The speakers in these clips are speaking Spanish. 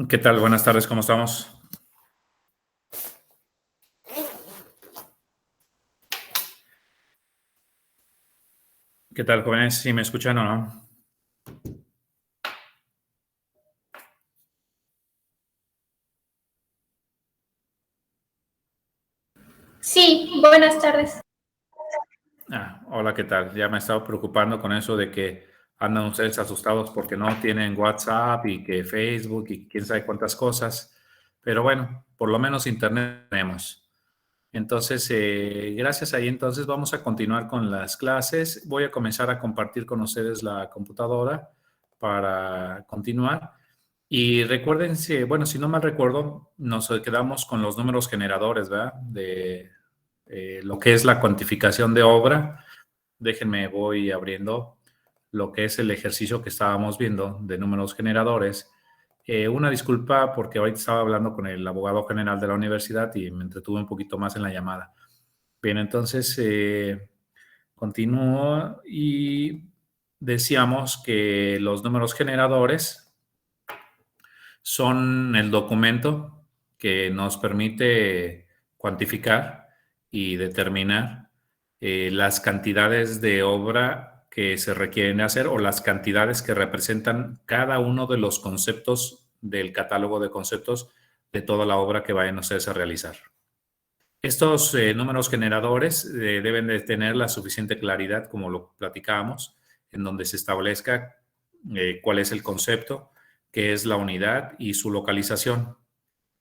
¿Qué tal? Buenas tardes, ¿cómo estamos? ¿Qué tal, jóvenes? ¿Sí me escuchan o no? Sí, buenas tardes. Hola, ¿qué tal? Ya me he estado preocupando con eso de que andan ustedes asustados porque no tienen WhatsApp y que Facebook y quién sabe cuántas cosas. Pero bueno, por lo menos Internet tenemos. Entonces, gracias ahí. Entonces, vamos a continuar con las clases. Voy a comenzar a compartir con ustedes la computadora para continuar. Y recuerden, bueno, si no mal recuerdo, nos quedamos con los números generadores, ¿verdad? De lo que es la cuantificación de obra. Déjenme, voy abriendo lo que es el ejercicio que estábamos viendo de números generadores. Una disculpa porque ahorita estaba hablando con el abogado general de la universidad y me entretuve un poquito más en la llamada. Bien, entonces continúo y decíamos que los números generadores son el documento que nos permite cuantificar y determinar las cantidades de obra que se requieren hacer o las cantidades que representan cada uno de los conceptos del catálogo de conceptos de toda la obra que vayan ustedes a realizar. Estos números generadores deben de tener la suficiente claridad, como lo platicábamos, en donde se establezca cuál es el concepto, qué es la unidad y su localización.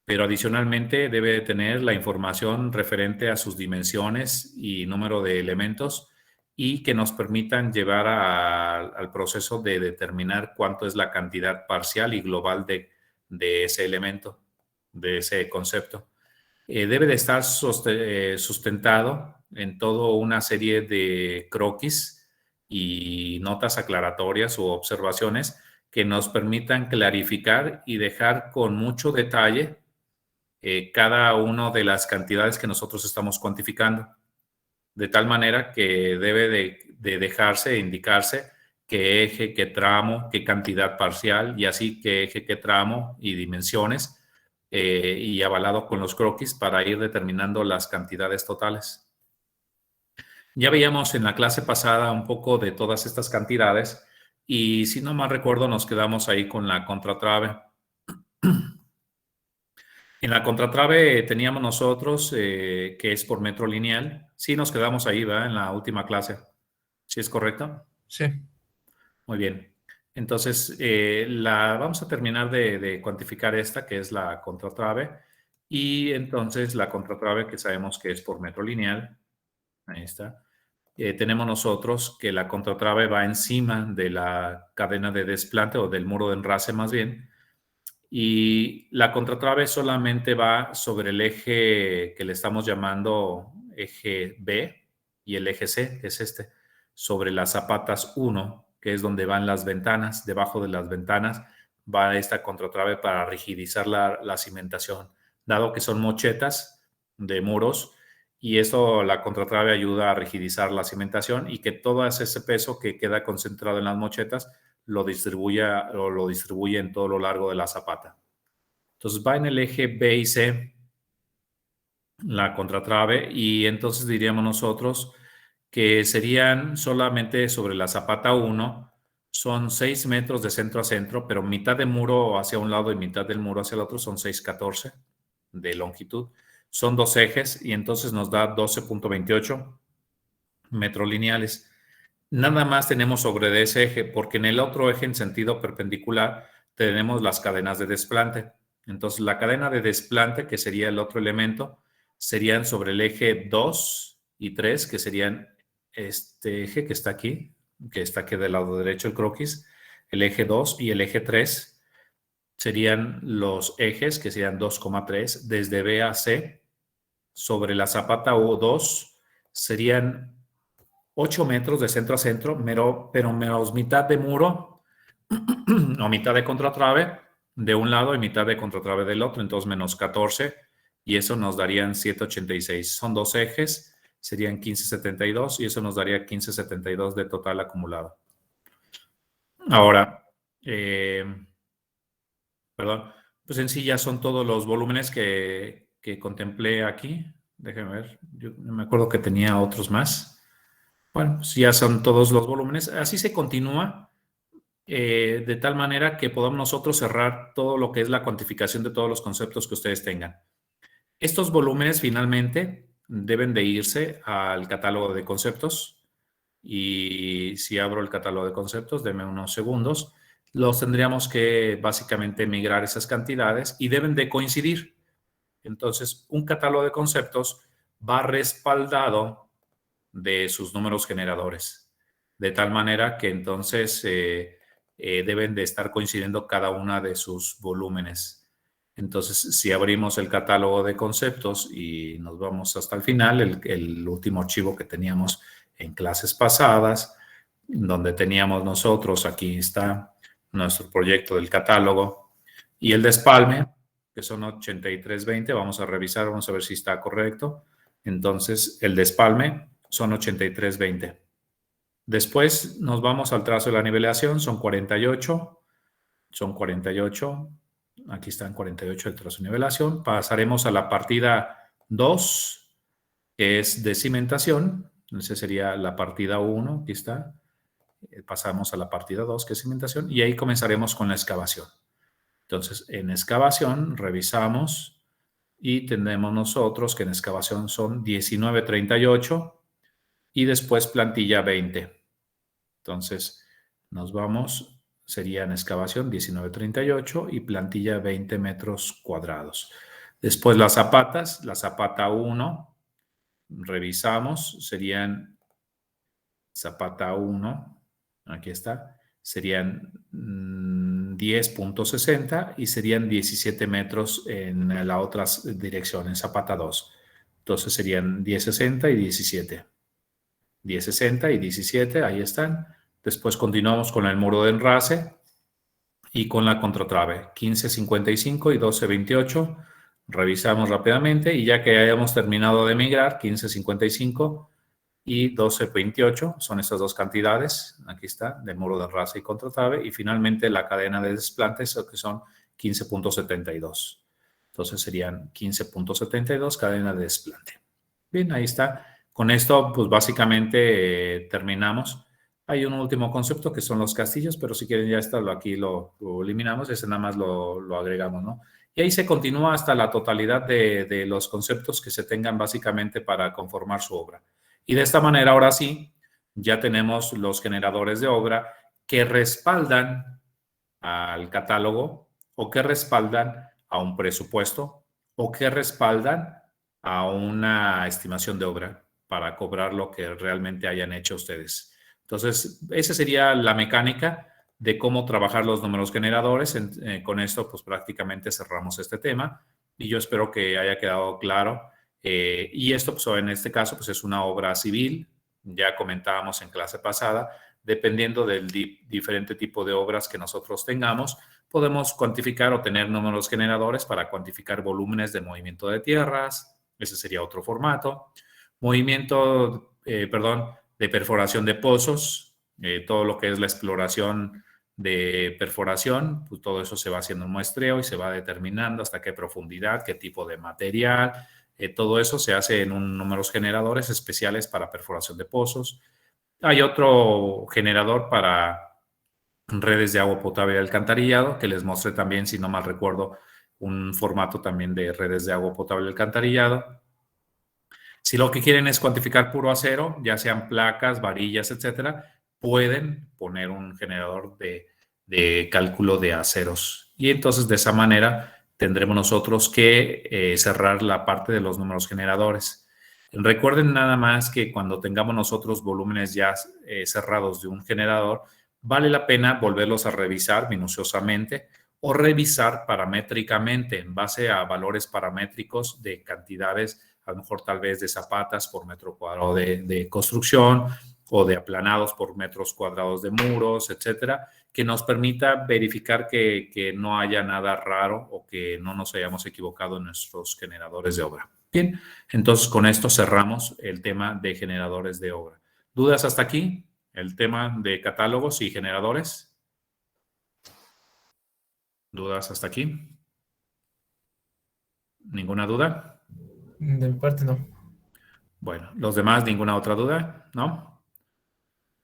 Pero adicionalmente debe de tener la información referente a sus dimensiones y número de elementos y que nos permitan llevar al proceso de determinar cuánto es la cantidad parcial y global de ese elemento, de ese concepto. Debe de estar sustentado en toda una serie de croquis y notas aclaratorias o observaciones que nos permitan clarificar y dejar con mucho detalle cada una de las cantidades que nosotros estamos cuantificando, de tal manera que debe de dejarse, indicarse qué eje, qué tramo, qué cantidad parcial y así qué eje, qué tramo y dimensiones y avalado con los croquis para ir determinando las cantidades totales. Ya veíamos en la clase pasada un poco de todas estas cantidades y si no mal recuerdo nos quedamos ahí con la contratrave. En la contratrave teníamos nosotros, que es por metro lineal. Sí, nos quedamos ahí, ¿verdad? En la última clase. ¿Sí es correcto? Sí. Muy bien. Entonces, vamos a terminar de cuantificar esta, que es la contratrave. Y entonces la contratrave, que sabemos que es por metro lineal. Ahí está. Tenemos nosotros que la contratrave va encima de la cadena de desplante o del muro de enrace más bien. Y la contratrave solamente va sobre el eje que le estamos llamando eje B y el eje C, que es este, sobre las zapatas 1, que es donde van las ventanas. Debajo de las ventanas va esta contratrave para rigidizar la cimentación, dado que son mochetas de muros y esto, la contratrave ayuda a rigidizar la cimentación y que todo ese peso que queda concentrado en las mochetas lo distribuye en todo lo largo de la zapata. Entonces va en el eje B y C la contratrave y entonces diríamos nosotros que serían solamente sobre la zapata 1, son 6 metros de centro a centro, pero mitad de muro hacia un lado y mitad del muro hacia el otro son 6,14 de longitud. Son dos ejes y entonces nos da 12,28 metros lineales. Nada más tenemos sobre ese eje, porque en el otro eje en sentido perpendicular tenemos las cadenas de desplante. Entonces, la cadena de desplante, que sería el otro elemento, serían sobre el eje 2 y 3, que serían este eje que está aquí del lado derecho, el croquis, el eje 2 y el eje 3 serían los ejes, que serían 2,3, desde B a C. Sobre la zapata O2 serían 8 metros de centro a centro, pero menos mitad de muro o mitad de contratrave de un lado y mitad de contratrave del otro, entonces menos 14 y eso nos darían 786. Son dos ejes, serían 1572 y eso nos daría 1572 de total acumulado. Ahora, perdón, pues en sí ya son todos los volúmenes que contemplé aquí. Déjenme ver, yo no me acuerdo que tenía otros más. Bueno, pues ya son todos los volúmenes. Así se continúa de tal manera que podamos nosotros cerrar todo lo que es la cuantificación de todos los conceptos que ustedes tengan. Estos volúmenes finalmente deben de irse al catálogo de conceptos y si abro el catálogo de conceptos, denme unos segundos, los tendríamos que básicamente migrar esas cantidades y deben de coincidir. Entonces, un catálogo de conceptos va respaldado de sus números generadores, de tal manera que entonces deben de estar coincidiendo cada una de sus volúmenes. Entonces, si abrimos el catálogo de conceptos y nos vamos hasta el final, el último archivo que teníamos en clases pasadas, donde teníamos nosotros, aquí está nuestro proyecto del catálogo y el despalme, que son 8320, vamos a revisar, vamos a ver si está correcto. Entonces, el despalme son 8320. Después nos vamos al trazo de la nivelación, son 48, aquí están 48 el trazo de nivelación. Pasaremos a la partida 2, que es de cimentación, esa sería la partida 1, aquí está. Pasamos a la partida 2, que es cimentación, y ahí comenzaremos con la excavación. Entonces, en excavación revisamos y tenemos nosotros que en excavación son 1938 y después plantilla 20. Entonces, nos vamos, sería en excavación 1938 y plantilla 20 metros cuadrados. Después las zapatas, la zapata 1, revisamos, serían zapata 1, aquí está, serían 10.60 y serían 17 metros en la otra dirección, en zapata 2. Entonces serían 10.60 y 17. 10.60 y 17, ahí están. Después continuamos con el muro de enrase y con la contratrave, 15.55 y 12.28. Revisamos rápidamente y ya que hayamos terminado de migrar, 15.55 y 12.28 son estas dos cantidades, aquí está, de muro de enrase y contratrave, y finalmente la cadena de desplantes, que son 15.72. Entonces serían 15.72 cadena de desplante. Bien, ahí está. Con esto, pues básicamente terminamos. Hay un último concepto que son los castillos, pero si quieren ya está, aquí lo eliminamos, ese nada más lo agregamos, ¿no? Y ahí se continúa hasta la totalidad de los conceptos que se tengan básicamente para conformar su obra. Y de esta manera, ahora sí, ya tenemos los generadores de obra que respaldan al catálogo o que respaldan a un presupuesto o que respaldan a una estimación de obra para cobrar lo que realmente hayan hecho ustedes. Entonces, esa sería la mecánica de cómo trabajar los números generadores. Con esto, pues prácticamente cerramos este tema y yo espero que haya quedado claro. Y esto, pues en este caso, pues es una obra civil. Ya comentábamos en clase pasada, dependiendo del diferente tipo de obras que nosotros tengamos, podemos cuantificar o tener números generadores para cuantificar volúmenes de movimiento de tierras. Ese sería otro formato. Movimiento, de perforación de pozos, todo lo que es la exploración de perforación, pues todo eso se va haciendo un muestreo y se va determinando hasta qué profundidad, qué tipo de material, todo eso se hace en números generadores especiales para perforación de pozos. Hay otro generador para redes de agua potable y alcantarillado, que les mostré también, si no mal recuerdo, un formato también de redes de agua potable y alcantarillado. Si lo que quieren es cuantificar puro acero, ya sean placas, varillas, etcétera, pueden poner un generador de cálculo de aceros. Y entonces de esa manera tendremos nosotros que cerrar la parte de los números generadores. Recuerden nada más que cuando tengamos nosotros volúmenes ya cerrados de un generador, vale la pena volverlos a revisar minuciosamente o revisar paramétricamente en base a valores paramétricos de cantidades, a lo mejor tal vez de zapatas por metro cuadrado de construcción o de aplanados por metros cuadrados de muros, etcétera, que nos permita verificar que no haya nada raro o que no nos hayamos equivocado en nuestros generadores de obra. Bien, entonces con esto cerramos el tema de generadores de obra. ¿Dudas hasta aquí? El tema de catálogos y generadores. ¿Dudas hasta aquí? ¿Ninguna duda? De mi parte, no. Bueno, ¿los demás ninguna otra duda? ¿No?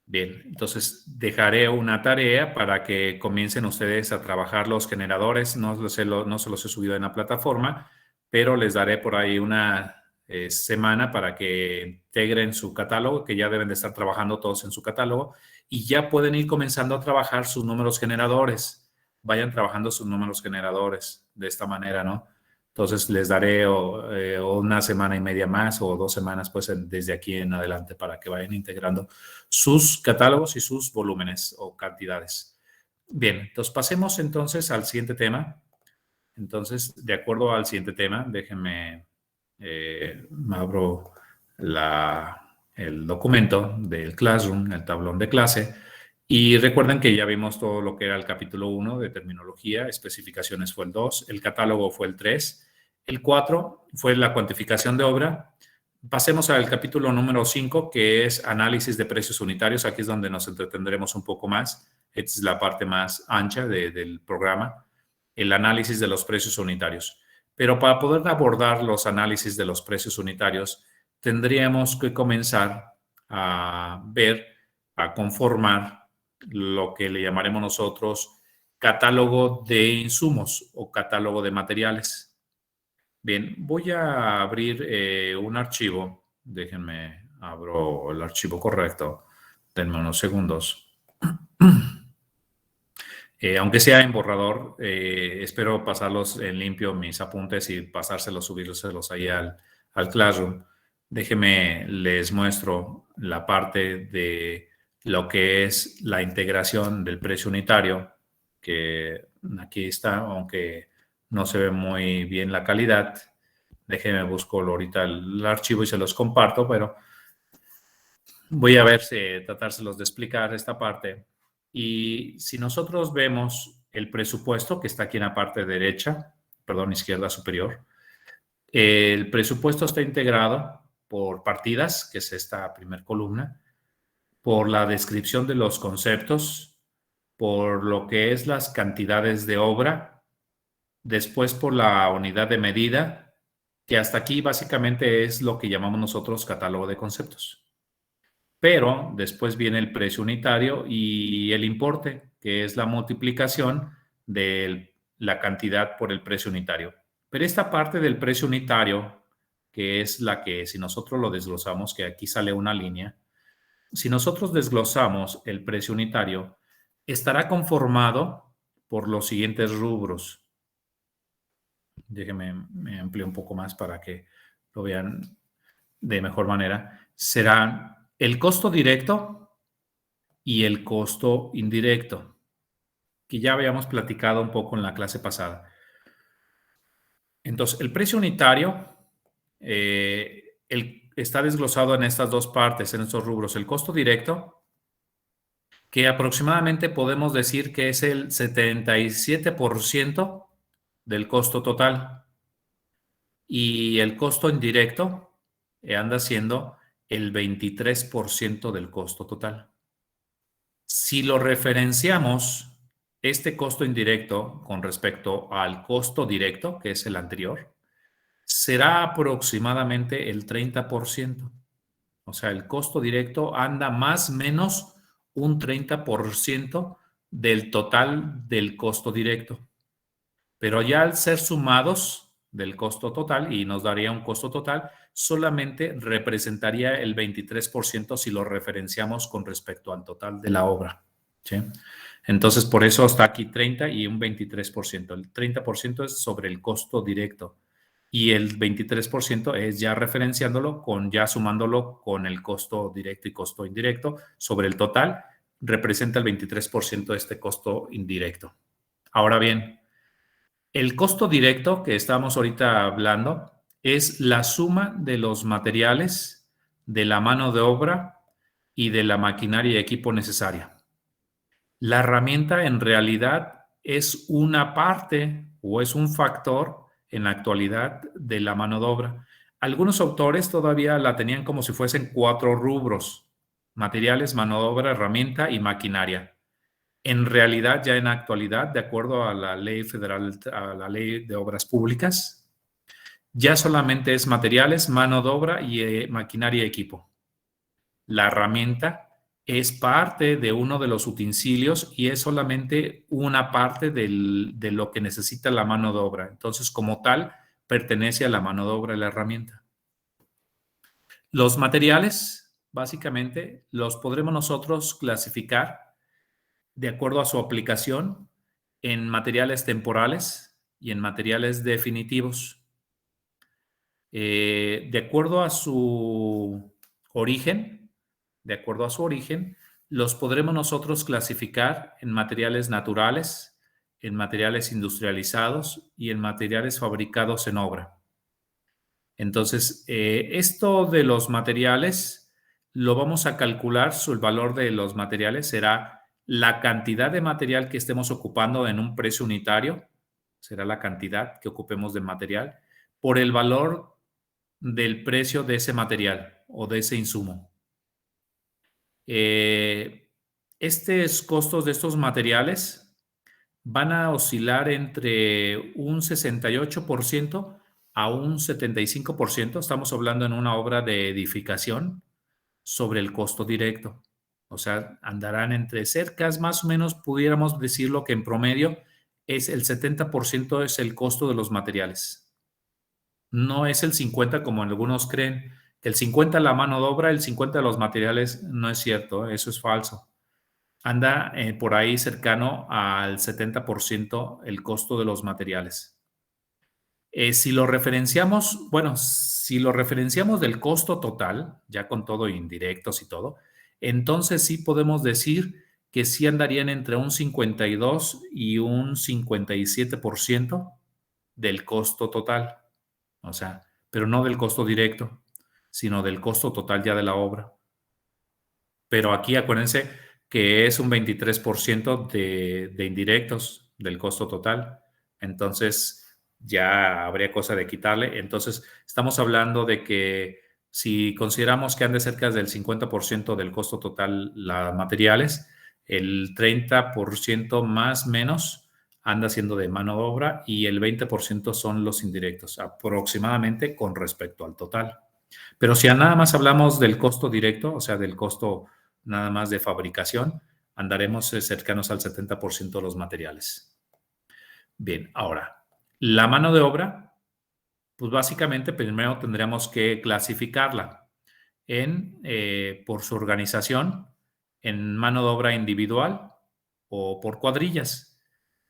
Bien, entonces dejaré una tarea para que comiencen ustedes a trabajar los generadores. No se los he subido en la plataforma, pero les daré por ahí una semana para que integren su catálogo, que ya deben de estar trabajando todos en su catálogo, y ya pueden ir comenzando a trabajar sus números generadores. Vayan trabajando sus números generadores de esta manera, ¿no? Entonces les daré una semana y media más o 2 semanas, pues desde aquí en adelante, para que vayan integrando sus catálogos y sus volúmenes o cantidades. Bien, entonces pasemos entonces al siguiente tema. Entonces, de acuerdo al siguiente tema, déjenme, me abro el documento del Classroom, el tablón de clase, y recuerden que ya vimos todo lo que era el capítulo 1 de terminología, especificaciones fue el 2, el catálogo fue el 3, el 4 fue la cuantificación de obra. Pasemos al capítulo número 5, que es análisis de precios unitarios. Aquí es donde nos entretendremos un poco más. Esta es la parte más ancha del programa, el análisis de los precios unitarios. Pero para poder abordar los análisis de los precios unitarios, tendríamos que comenzar a ver, a conformar lo que le llamaremos nosotros catálogo de insumos o catálogo de materiales. Bien, voy a abrir un archivo. Déjenme, abro el archivo correcto. Denme unos segundos. Aunque sea en borrador, espero pasarlos en limpio mis apuntes y pasárselos, subírselos ahí al Classroom. Déjenme, les muestro la parte de lo que es la integración del precio unitario, que aquí está, aunque no se ve muy bien la calidad. Déjenme busco ahorita el archivo y se los comparto, pero voy a ver si tratárselos de explicar esta parte. Y si nosotros vemos el presupuesto que está aquí en la parte derecha, perdón, izquierda superior, el presupuesto está integrado por partidas, que es esta primera columna, por la descripción de los conceptos, por lo que es las cantidades de obra, después por la unidad de medida, que hasta aquí básicamente es lo que llamamos nosotros catálogo de conceptos. Pero después viene el precio unitario y el importe, que es la multiplicación de la cantidad por el precio unitario. Pero esta parte del precio unitario, que es la que si nosotros lo desglosamos, que aquí sale una línea, si nosotros desglosamos el precio unitario, estará conformado por los siguientes rubros. Déjenme me amplío un poco más para que lo vean de mejor manera. Será el costo directo y el costo indirecto, que ya habíamos platicado un poco en la clase pasada. Entonces, el precio unitario está desglosado en estas dos partes, en estos rubros. El costo directo, que aproximadamente podemos decir que es el 77% del costo total. Y el costo indirecto anda siendo el 23% del costo total. Si lo referenciamos, este costo indirecto con respecto al costo directo, que es el anterior, será aproximadamente el 30%. O sea, el costo directo anda más o menos un 30% del total del costo directo. Pero ya al ser sumados del costo total, y nos daría un costo total, solamente representaría el 23% si lo referenciamos con respecto al total de la obra. ¿Sí? Entonces, por eso está aquí 30 y un 23%. El 30% es sobre el costo directo y el 23% es ya referenciándolo, ya sumándolo con el costo directo y costo indirecto sobre el total, representa el 23% de este costo indirecto. Ahora bien, el costo directo que estamos ahorita hablando es la suma de los materiales, de la mano de obra y de la maquinaria y equipo necesaria. La herramienta en realidad es una parte o es un factor en la actualidad de la mano de obra. Algunos autores todavía la tenían como si fuesen 4 rubros: materiales, mano de obra, herramienta y maquinaria. En realidad, ya en la actualidad, de acuerdo a la ley federal, a la ley de obras públicas, ya solamente es materiales, mano de obra y maquinaria y equipo. La herramienta es parte de uno de los utensilios y es solamente una parte de lo que necesita la mano de obra. Entonces, como tal, pertenece a la mano de obra de la herramienta. Los materiales, básicamente, los podremos nosotros clasificar de acuerdo a su aplicación en materiales temporales y en materiales definitivos. De acuerdo a su origen, los podremos nosotros clasificar en materiales naturales, en materiales industrializados y en materiales fabricados en obra. Entonces, esto de los materiales lo vamos a calcular, el valor de los materiales será la cantidad de material que estemos ocupando en un precio unitario, será la cantidad que ocupemos de material, por el valor del precio de ese material o de ese insumo. Estos costos de estos materiales van a oscilar entre un 68% a un 75%. Estamos hablando en una obra de edificación sobre el costo directo. O sea, andarán entre cercas, más o menos pudiéramos decirlo que en promedio es el 70% es el costo de los materiales. No es el 50 como algunos creen. El 50 la mano de obra, el 50 de los materiales, no es cierto, eso es falso. Anda por ahí cercano al 70% el costo de los materiales. Si lo referenciamos, bueno, si lo referenciamos del costo total, ya con todo indirectos y todo, entonces sí podemos decir que sí andarían entre un 52 y un 57% del costo total. O sea, pero no del costo directo, sino del costo total ya de la obra. Pero aquí acuérdense que es un 23% de indirectos del costo total. Entonces, ya habría cosa de quitarle. Entonces, estamos hablando de que si consideramos que ande cerca del 50% del costo total los materiales, el 30% más menos anda siendo de mano de obra y el 20% son los indirectos, aproximadamente con respecto al total. Pero si nada más hablamos del costo directo, o sea, del costo nada más de fabricación, andaremos cercanos al 70% de los materiales. Bien, ahora, la mano de obra, pues básicamente primero tendríamos que clasificarla por su organización, en mano de obra individual o por cuadrillas.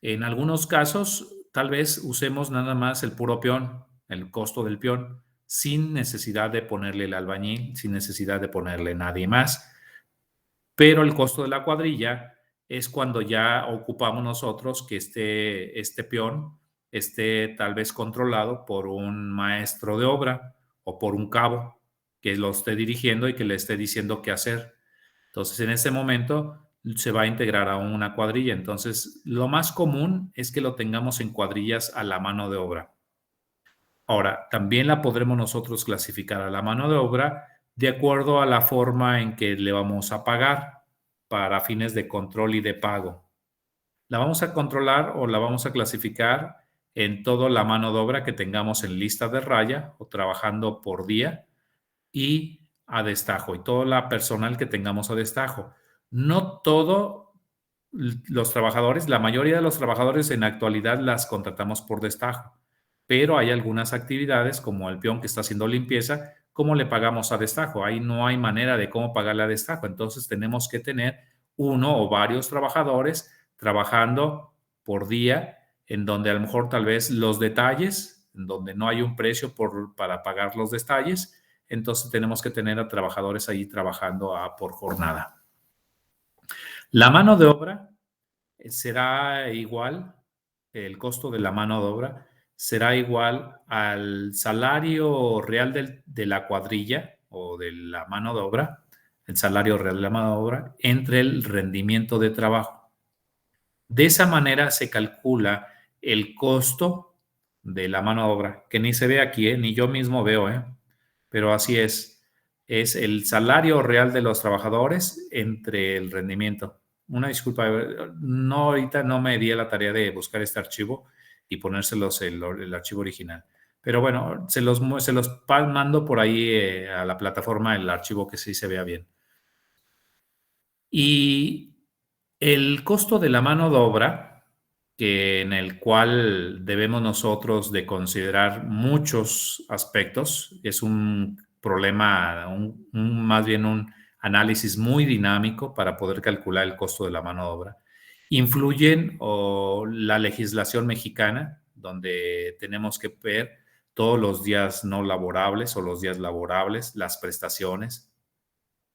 En algunos casos, tal vez usemos nada más el puro peón, el costo del peón, sin necesidad de ponerle el albañil, sin necesidad de ponerle nadie más. Pero el costo de la cuadrilla es cuando ya ocupamos nosotros que este peón esté tal vez controlado por un maestro de obra o por un cabo que lo esté dirigiendo y que le esté diciendo qué hacer. Entonces, en ese momento se va a integrar a una cuadrilla. Entonces, lo más común es que lo tengamos en cuadrillas a la mano de obra. Ahora, también la podremos nosotros clasificar a la mano de obra de acuerdo a la forma en que le vamos a pagar para fines de control y de pago. La vamos a controlar o la vamos a clasificar en toda la mano de obra que tengamos en lista de raya o trabajando por día y a destajo, y todo la personal que tengamos a destajo. No todos los trabajadores, la mayoría de los trabajadores en la actualidad las contratamos por destajo, pero hay algunas actividades como el peón que está haciendo limpieza, ¿cómo le pagamos a destajo? Ahí no hay manera de cómo pagarle a destajo, entonces tenemos que tener uno o varios trabajadores trabajando por día, en donde a lo mejor tal vez los detalles, en donde no hay un precio para pagar los detalles, entonces tenemos que tener a trabajadores ahí trabajando por jornada. La mano de obra será igual, el costo de la mano de obra será igual al salario real de la cuadrilla o de la mano de obra, el salario real de la mano de obra, entre el rendimiento de trabajo. De esa manera se calcula el costo de la mano de obra, que ni se ve aquí, ni yo mismo veo, pero así es. Es el salario real de los trabajadores entre el rendimiento. Una disculpa, ahorita no me di a la tarea de buscar este archivo y ponérselos el archivo original. Pero bueno, se los mando por ahí a la plataforma el archivo que sí se vea bien. Y el costo de la mano de obra, en el cual debemos nosotros de considerar muchos aspectos, es un problema, más bien un análisis muy dinámico para poder calcular el costo de la mano de obra. Influyen la legislación mexicana, donde tenemos que ver todos los días no laborables o los días laborables, las prestaciones,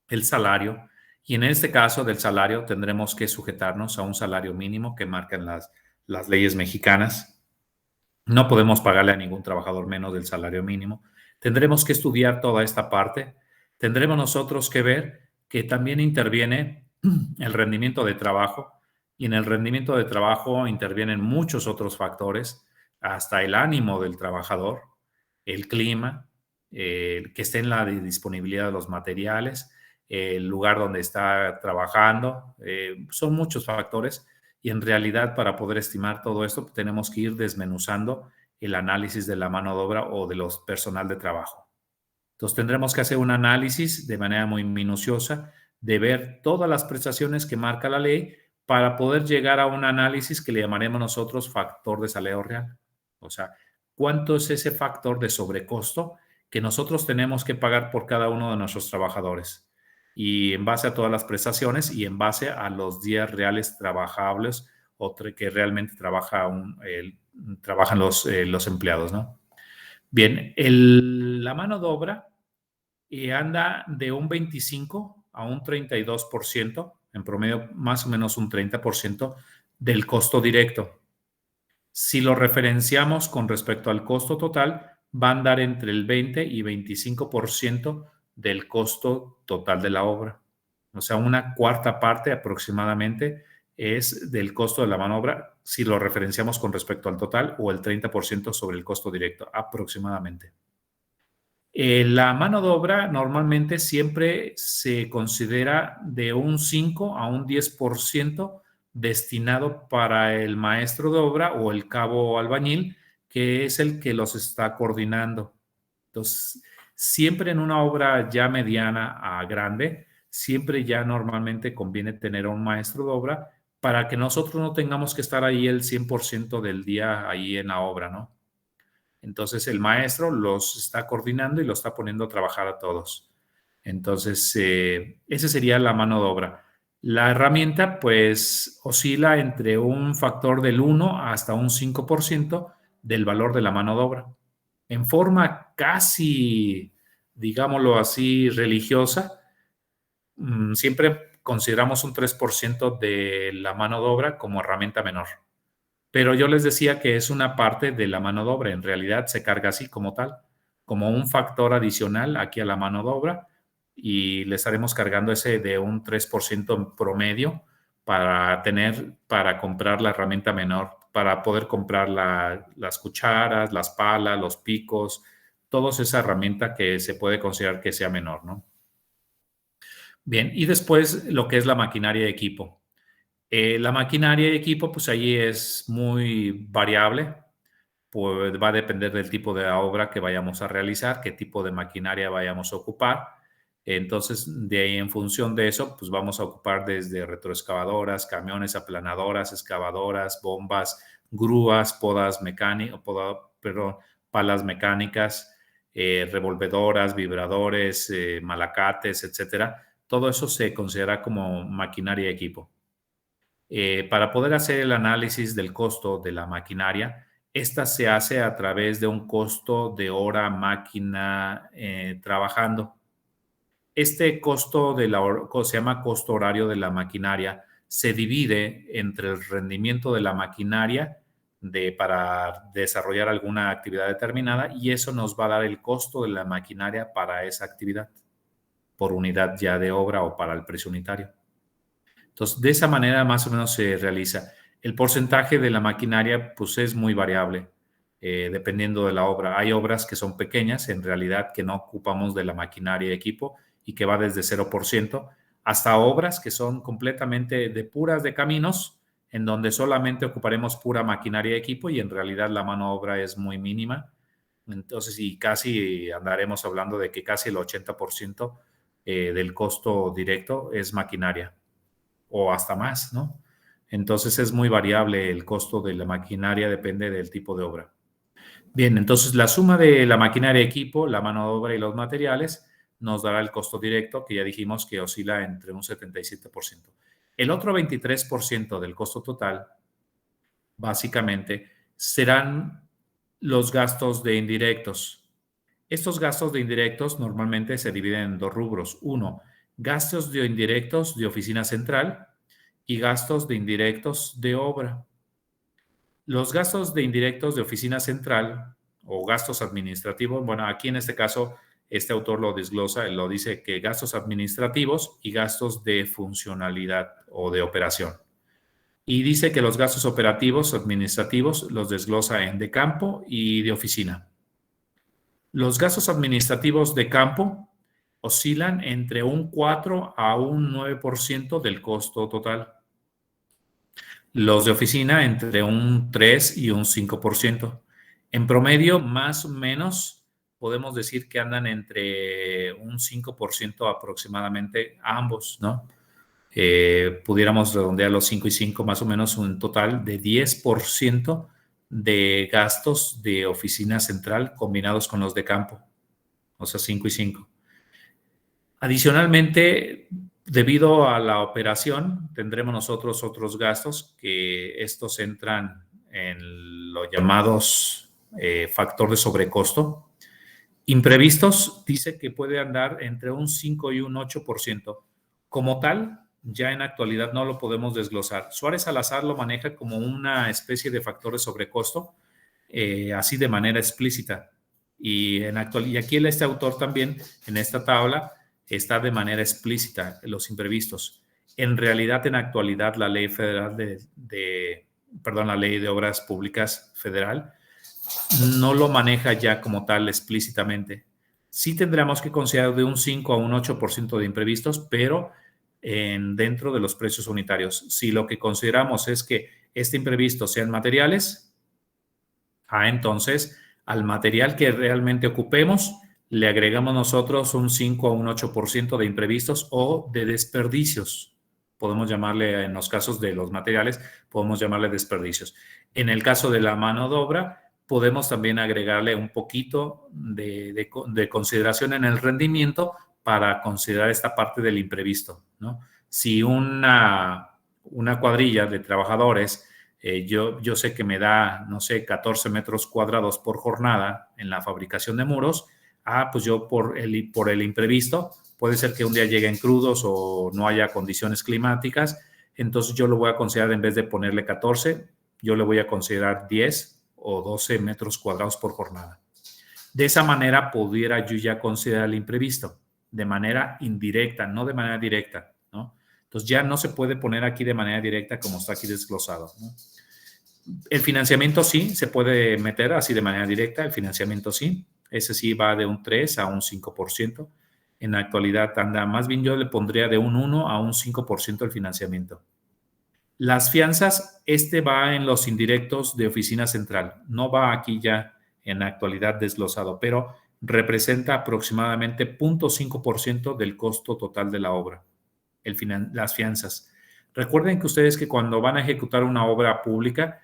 el salario, y en este caso del salario tendremos que sujetarnos a un salario mínimo que marcan las leyes mexicanas. No podemos pagarle a ningún trabajador menos del salario mínimo. Tendremos que estudiar toda esta parte. Tendremos nosotros que ver que también interviene el rendimiento de trabajo, y en el rendimiento de trabajo intervienen muchos otros factores, hasta el ánimo del trabajador, el clima, que esté en la disponibilidad de los materiales, el lugar donde está trabajando. Son muchos factores, y en realidad para poder estimar todo esto tenemos que ir desmenuzando el análisis de la mano de obra o de los personal de trabajo. Entonces tendremos que hacer un análisis de manera muy minuciosa de ver todas las prestaciones que marca la ley para poder llegar a un análisis que le llamaremos nosotros factor de salario real. O sea, ¿cuánto es ese factor de sobrecosto que nosotros tenemos que pagar por cada uno de nuestros trabajadores? Y en base a todas las prestaciones y en base a los días reales trabajables o que realmente trabajan los empleados, ¿no? Bien, la mano de obra anda de un 25 a un 32%, en promedio más o menos un 30% del costo directo. Si lo referenciamos con respecto al costo total, va a andar entre el 20 y 25% del costo total de la obra. O sea, una cuarta parte aproximadamente es del costo de la mano de obra, si lo referenciamos con respecto al total, o el 30% sobre el costo directo, aproximadamente. La mano de obra normalmente siempre se considera de un 5 a un 10% destinado para el maestro de obra o el cabo albañil, que es el que los está coordinando. Entonces, siempre en una obra ya mediana a grande, siempre ya normalmente conviene tener a un maestro de obra para que nosotros no tengamos que estar ahí el 100% del día ahí en la obra, ¿no? Entonces el maestro los está coordinando y los está poniendo a trabajar a todos. Entonces, esa sería la mano de obra. La herramienta pues oscila entre un factor del 1 hasta un 5% del valor de la mano de obra. En forma casi, digámoslo así, religiosa, siempre consideramos un 3% de la mano de obra como herramienta menor. Pero yo les decía que es una parte de la mano de obra. En realidad se carga así como tal, como un factor adicional aquí a la mano de obra, y le estaremos cargando ese de un 3% en promedio para comprar la herramienta menor, para poder comprar las cucharas, las palas, los picos, toda esa herramienta que se puede considerar que sea menor, ¿no? Bien, y después lo que es la maquinaria de equipo. La maquinaria de equipo, pues ahí es muy variable, pues va a depender del tipo de obra que vayamos a realizar, qué tipo de maquinaria vayamos a ocupar. Entonces, de ahí en función de eso, pues vamos a ocupar desde retroexcavadoras, camiones, aplanadoras, excavadoras, bombas, grúas, palas mecánicas, revolvedoras, vibradores, malacates, etcétera. Todo eso se considera como maquinaria de equipo. Para poder hacer el análisis del costo de la maquinaria, esta se hace a través de un costo de hora máquina trabajando. Este costo se llama costo horario de la maquinaria. Se divide entre el rendimiento de la maquinaria para desarrollar alguna actividad determinada, y eso nos va a dar el costo de la maquinaria para esa actividad por unidad ya de obra o para el precio unitario. Entonces, de esa manera más o menos se realiza. El porcentaje de la maquinaria pues es muy variable, dependiendo de la obra. Hay obras que son pequeñas, en realidad, que no ocupamos de la maquinaria de equipo y que va desde 0%, hasta obras que son completamente de puras de caminos, en donde solamente ocuparemos pura maquinaria de equipo y en realidad la mano de obra es muy mínima, Entonces, y casi andaremos hablando de que casi el 80% del costo directo es maquinaria o hasta más, ¿no? Entonces es muy variable el costo de la maquinaria, depende del tipo de obra. Bien, entonces la suma de la maquinaria, equipo, la mano de obra y los materiales nos dará el costo directo, que ya dijimos que oscila entre un 77%. El otro 23% del costo total, básicamente, serán los gastos de indirectos. Estos gastos de indirectos normalmente se dividen en dos rubros. Uno, gastos de indirectos de oficina central y gastos de indirectos de obra. Los gastos de indirectos de oficina central o gastos administrativos, bueno, aquí en este caso, este autor lo desglosa, lo dice que gastos administrativos y gastos de funcionalidad o de operación. Y dice que los gastos operativos, administrativos, los desglosa en de campo y de oficina. Los gastos administrativos de campo oscilan entre un 4 a un 9% del costo total. Los de oficina entre un 3 y un 5%. En promedio, más o menos, podemos decir que andan entre un 5% aproximadamente ambos, ¿no? Pudiéramos redondear los 5 y 5, más o menos un total de 10% de gastos de oficina central combinados con los de campo, o sea, 5 y 5. Adicionalmente, debido a la operación, tendremos nosotros otros gastos que estos entran en los llamados factor de sobrecosto. Imprevistos dice que puede andar entre un 5 y un 8%. Como tal, ya en actualidad no lo podemos desglosar. Suárez Salazar lo maneja como una especie de factor de sobrecosto, así de manera explícita. Y aquí este autor también, en esta tabla, está de manera explícita los imprevistos. En realidad, en actualidad, la ley federal la ley de obras públicas federal no lo maneja ya como tal explícitamente. Sí tendríamos que considerar de un 5 a un 8% de imprevistos, pero dentro de los precios unitarios. Si lo que consideramos es que este imprevisto sean materiales, entonces al material que realmente ocupemos le agregamos nosotros un 5 a un 8% de imprevistos o de desperdicios. Podemos llamarle, en los casos de los materiales, podemos llamarle desperdicios. En el caso de la mano de obra, podemos también agregarle un poquito de consideración en el rendimiento para considerar esta parte del imprevisto, ¿no? Si una cuadrilla de trabajadores, yo sé que me da, no sé, 14 metros cuadrados por jornada en la fabricación de muros, pues yo por el imprevisto, puede ser que un día lleguen crudos o no haya condiciones climáticas, entonces yo lo voy a considerar, en vez de ponerle 14, yo le voy a considerar 10 o 12 metros cuadrados por jornada. De esa manera pudiera yo ya considerar el imprevisto, de manera indirecta, no de manera directa, ¿no? Entonces ya no se puede poner aquí de manera directa como está aquí desglosado, ¿no? El financiamiento sí, se puede meter así de manera directa, el financiamiento sí. Ese sí va de un 3 a un 5%. En la actualidad anda, más bien yo le pondría de un 1 a un 5% el financiamiento. Las fianzas, va en los indirectos de oficina central. No va aquí ya en la actualidad desglosado, pero representa aproximadamente 0.5% del costo total de la obra, las fianzas. Recuerden que ustedes que cuando van a ejecutar una obra pública,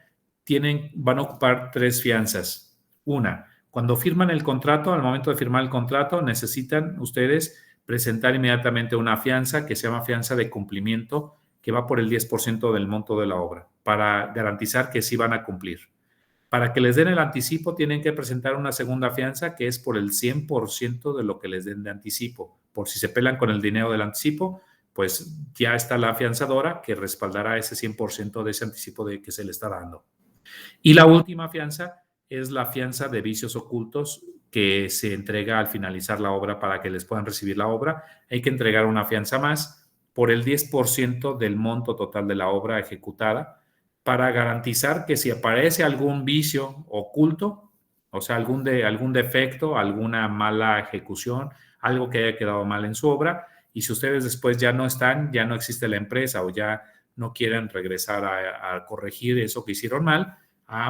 van a ocupar 3 fianzas. Una, cuando firman el contrato, al momento de firmar el contrato, necesitan ustedes presentar inmediatamente una fianza que se llama fianza de cumplimiento, que va por el 10% del monto de la obra, para garantizar que sí van a cumplir. Para que les den el anticipo, tienen que presentar una segunda fianza que es por el 100% de lo que les den de anticipo. Por si se pelan con el dinero del anticipo, pues ya está la afianzadora que respaldará ese 100% de ese anticipo que se le está dando. Y la última fianza es la fianza de vicios ocultos, que se entrega al finalizar la obra para que les puedan recibir la obra. Hay que entregar una fianza más por el 10% del monto total de la obra ejecutada, para garantizar que si aparece algún vicio oculto, o sea, algún defecto, alguna mala ejecución, algo que haya quedado mal en su obra, y si ustedes después ya no están, ya no existe la empresa o ya no quieren regresar a corregir eso que hicieron mal,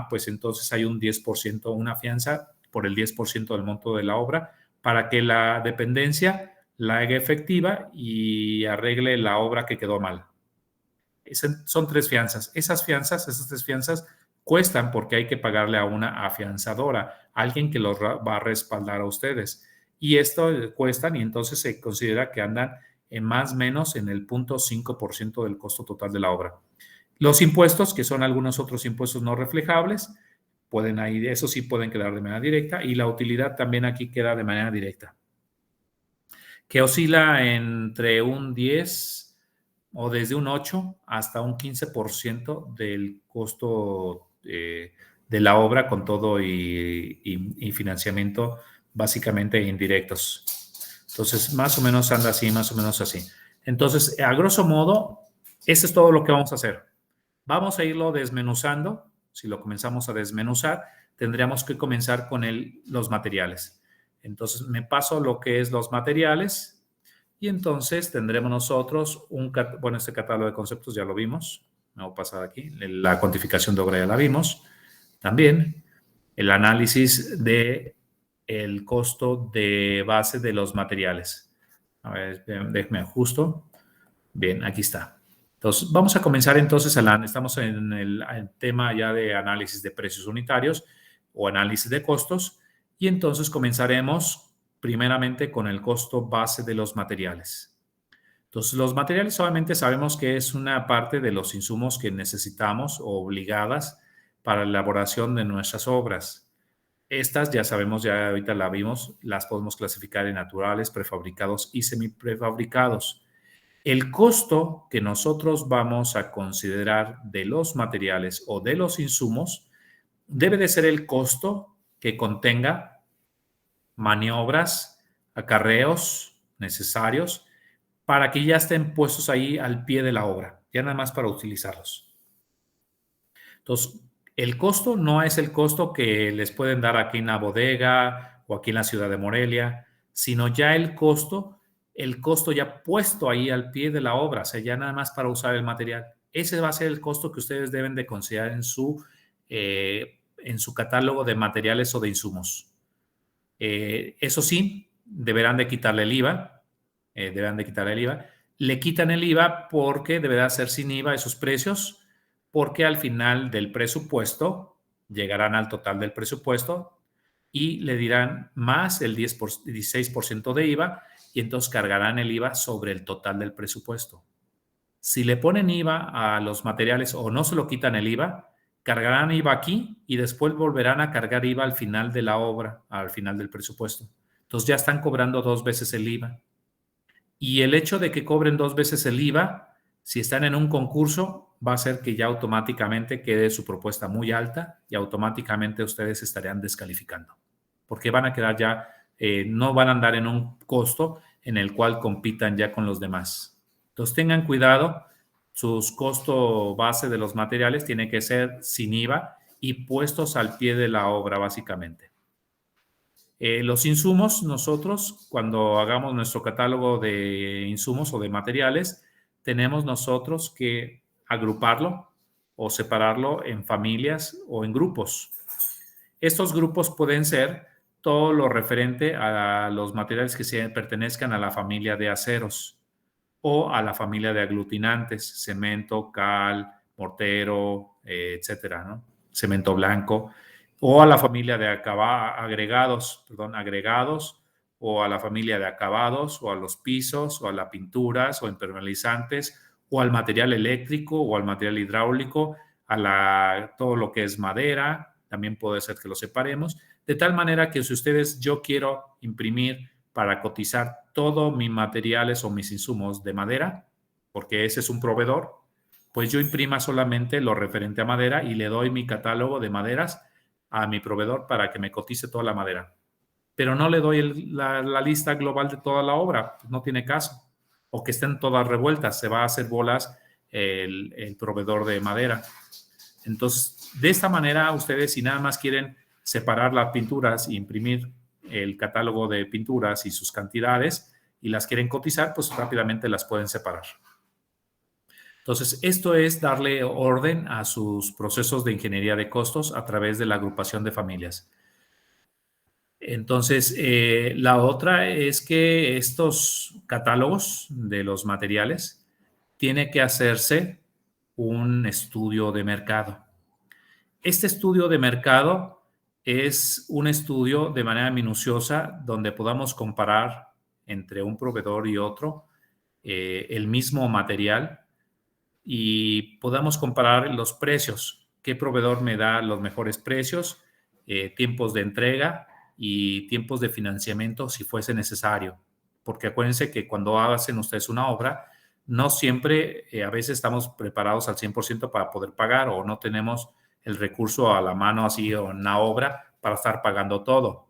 pues entonces hay un 10%, una fianza por el 10% del monto de la obra para que la dependencia la haga efectiva y arregle la obra que quedó mal. Son 3 fianzas. Esas 3 fianzas cuestan porque hay que pagarle a una afianzadora, alguien que los va a respaldar a ustedes. Y esto cuestan y entonces se considera que andan en más o menos en el 0.5% del costo total de la obra. Los impuestos, que son algunos otros impuestos no reflejables, eso sí pueden quedar de manera directa, y la utilidad también aquí queda de manera directa, que oscila entre un 10 o desde un 8 hasta un 15% del costo de la obra con todo y financiamiento básicamente indirectos. Entonces, más o menos anda así, más o menos así. Entonces, a grosso modo, eso es todo lo que vamos a hacer. Vamos a irlo desmenuzando. Si lo comenzamos a desmenuzar, tendríamos que comenzar con los materiales. Entonces, me paso lo que es los materiales y entonces tendremos nosotros este catálogo de conceptos ya lo vimos. Me voy a pasar aquí. La cuantificación de obra ya la vimos. También el análisis de el costo de base de los materiales. A ver, déjeme ajusto. Bien, aquí está. Entonces, vamos a comenzar entonces, estamos en el tema ya de análisis de precios unitarios o análisis de costos, y entonces comenzaremos primeramente con el costo base de los materiales. Entonces, los materiales solamente sabemos que es una parte de los insumos que necesitamos o obligadas para la elaboración de nuestras obras. Estas ya sabemos, ya ahorita la vimos, las podemos clasificar en naturales, prefabricados y semiprefabricados. El costo que nosotros vamos a considerar de los materiales o de los insumos debe de ser el costo que contenga maniobras, acarreos necesarios para que ya estén puestos ahí al pie de la obra, ya nada más para utilizarlos. Entonces, el costo no es el costo que les pueden dar aquí en la bodega o aquí en la ciudad de Morelia, sino ya el costo ya puesto ahí al pie de la obra, o sea, ya nada más para usar el material. Ese va a ser el costo que ustedes deben de considerar en su catálogo de materiales o de insumos. Eso sí, deberán de quitarle el IVA. Le quitan el IVA porque deberá ser sin IVA esos precios, porque al final del presupuesto llegarán al total del presupuesto y le dirán más el 16% de IVA, y entonces cargarán el IVA sobre el total del presupuesto. Si le ponen IVA a los materiales o no se lo quitan el IVA, cargarán IVA aquí y después volverán a cargar IVA al final de la obra, al final del presupuesto. Entonces ya están cobrando 2 veces el IVA. Y el hecho de que cobren 2 veces el IVA, si están en un concurso, va a hacer que ya automáticamente quede su propuesta muy alta y automáticamente ustedes estarían descalificando, porque van a quedar ya, no van a andar en un costo en el cual compitan ya con los demás. Entonces tengan cuidado, sus costos base de los materiales tiene que ser sin IVA y puestos al pie de la obra básicamente. Los insumos, nosotros cuando hagamos nuestro catálogo de insumos o de materiales, tenemos nosotros que agruparlo o separarlo en familias o en grupos. Estos grupos pueden ser todo lo referente a los materiales que pertenezcan a la familia de aceros o a la familia de aglutinantes, cemento, cal, mortero, etcétera, ¿no? Cemento blanco, o a la familia de agregados, o a la familia de acabados, o a los pisos, o a las pinturas, o impermeabilizantes, o al material eléctrico, o al material hidráulico, todo lo que es madera, también puede ser que lo separemos, de tal manera que si yo quiero imprimir para cotizar todos mis materiales o mis insumos de madera, porque ese es un proveedor, pues yo imprima solamente lo referente a madera y le doy mi catálogo de maderas a mi proveedor para que me cotice toda la madera. Pero no le doy la lista global de toda la obra, pues no tiene caso. O que estén todas revueltas, se va a hacer bolas el proveedor de madera. Entonces, de esta manera, ustedes si nada más quieren separar las pinturas e imprimir el catálogo de pinturas y sus cantidades y las quieren cotizar, pues rápidamente las pueden separar. Entonces, esto es darle orden a sus procesos de ingeniería de costos a través de la agrupación de familias. Entonces, la otra es que estos catálogos de los materiales tiene que hacerse un estudio de mercado. Este estudio de mercado es un estudio de manera minuciosa donde podamos comparar entre un proveedor y otro el mismo material y podamos comparar los precios. ¿Qué proveedor me da los mejores precios, tiempos de entrega y tiempos de financiamiento si fuese necesario? Porque acuérdense que cuando hacen ustedes una obra, no siempre, a veces estamos preparados al 100% para poder pagar o no tenemos el recurso a la mano así o en una obra para estar pagando todo.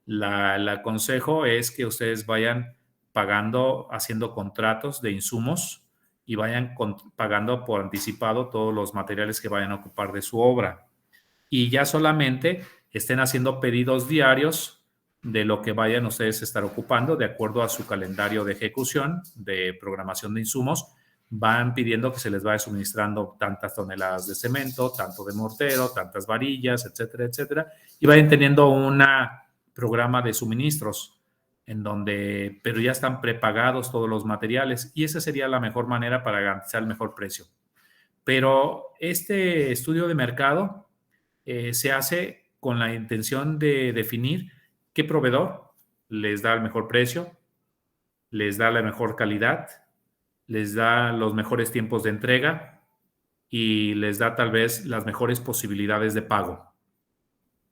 El consejo es que ustedes vayan pagando, haciendo contratos de insumos y vayan pagando por anticipado todos los materiales que vayan a ocupar de su obra. Y ya solamente estén haciendo pedidos diarios de lo que vayan ustedes a estar ocupando de acuerdo a su calendario de ejecución, de programación de insumos. Van pidiendo que se les vaya suministrando tantas toneladas de cemento, tanto de mortero, tantas varillas, etcétera, etcétera. Y vayan teniendo un programa de suministros en donde, pero ya están prepagados todos los materiales y esa sería la mejor manera para garantizar el mejor precio. Pero este estudio de mercado se hace con la intención de definir qué proveedor les da el mejor precio, les da la mejor calidad, les da los mejores tiempos de entrega y les da tal vez las mejores posibilidades de pago.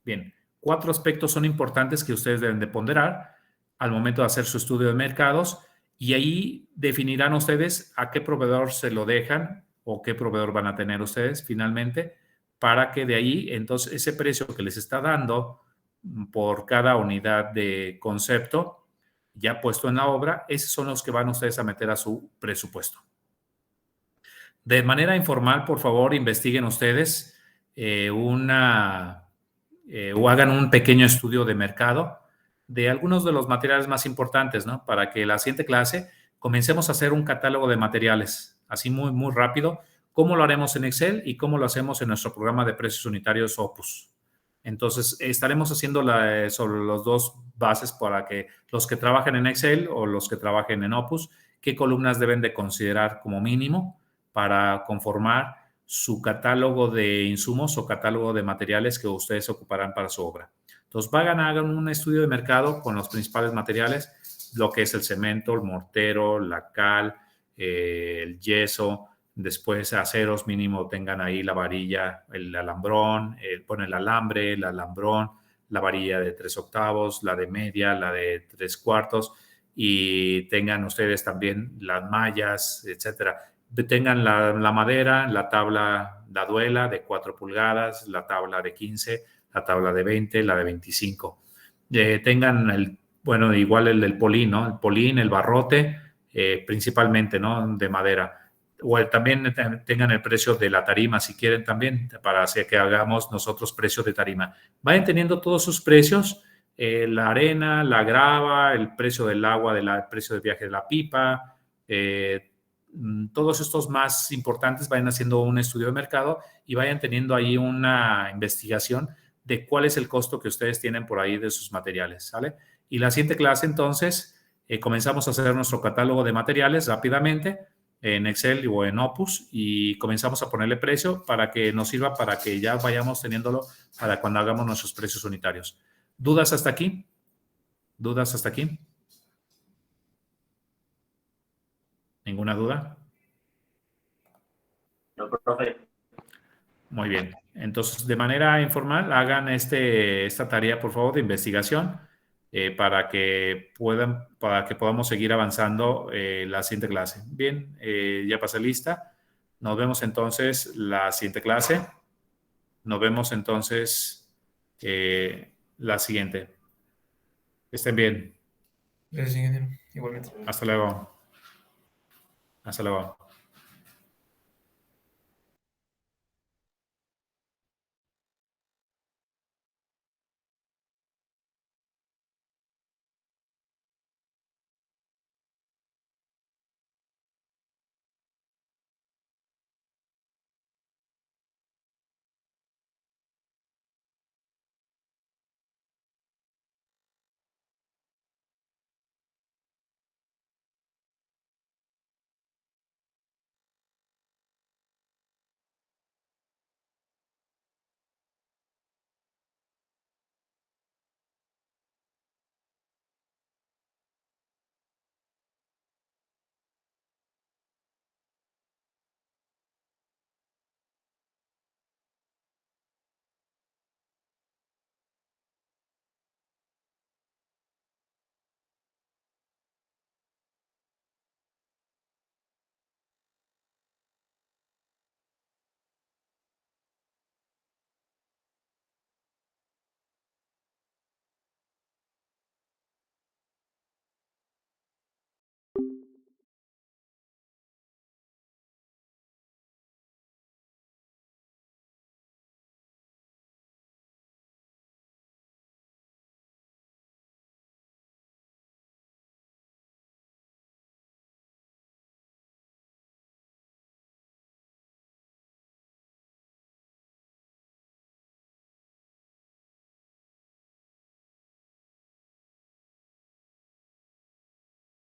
Bien, 4 aspectos son importantes que ustedes deben de ponderar al momento de hacer su estudio de mercados y ahí definirán ustedes a qué proveedor se lo dejan o qué proveedor van a tener ustedes finalmente para que de ahí entonces ese precio que les está dando por cada unidad de concepto ya puesto en la obra, esos son los que van ustedes a meter a su presupuesto. De manera informal, por favor, investiguen ustedes o hagan un pequeño estudio de mercado de algunos de los materiales más importantes, ¿no? Para que la siguiente clase comencemos a hacer un catálogo de materiales, así muy, muy rápido, cómo lo haremos en Excel y cómo lo hacemos en nuestro programa de precios unitarios Opus. Entonces, estaremos haciendo sobre los dos bases para que los que trabajen en Excel o los que trabajen en Opus, qué columnas deben de considerar como mínimo para conformar su catálogo de insumos o catálogo de materiales que ustedes ocuparán para su obra. Entonces, hagan un estudio de mercado con los principales materiales, lo que es el cemento, el mortero, la cal, el yeso, después aceros mínimo tengan ahí la varilla, el alambrón, el alambre, el alambrón, la varilla de 3/8, la de media, la de 3/4 y tengan ustedes también las mallas, etcétera. Tengan la madera, la tabla, la duela de 4 pulgadas, la tabla de 15, la tabla de 20, la de 25. Tengan igual el del polín, ¿no? El polín, el barrote, principalmente, ¿no? De madera. O también tengan el precio de la tarima, si quieren también, para que hagamos nosotros precio de tarima. Vayan teniendo todos sus precios, la arena, la grava, el precio del agua, el precio del viaje de la pipa, todos estos más importantes vayan haciendo un estudio de mercado y vayan teniendo ahí una investigación de cuál es el costo que ustedes tienen por ahí de sus materiales, ¿sale? Y la siguiente clase, entonces, comenzamos a hacer nuestro catálogo de materiales rápidamente en Excel o en Opus y comenzamos a ponerle precio para que nos sirva para que ya vayamos teniéndolo para cuando hagamos nuestros precios unitarios. ¿Dudas hasta aquí? ¿Dudas hasta aquí? ¿Ninguna duda? No, profe. Muy bien. Entonces, de manera informal, hagan esta tarea, por favor, de investigación para que podamos seguir avanzando la siguiente clase. Bien, ya pasé lista. Nos vemos entonces la siguiente clase. Nos vemos entonces la siguiente. Que estén bien. Gracias, ingeniero. Igualmente. Hasta luego. Hasta luego.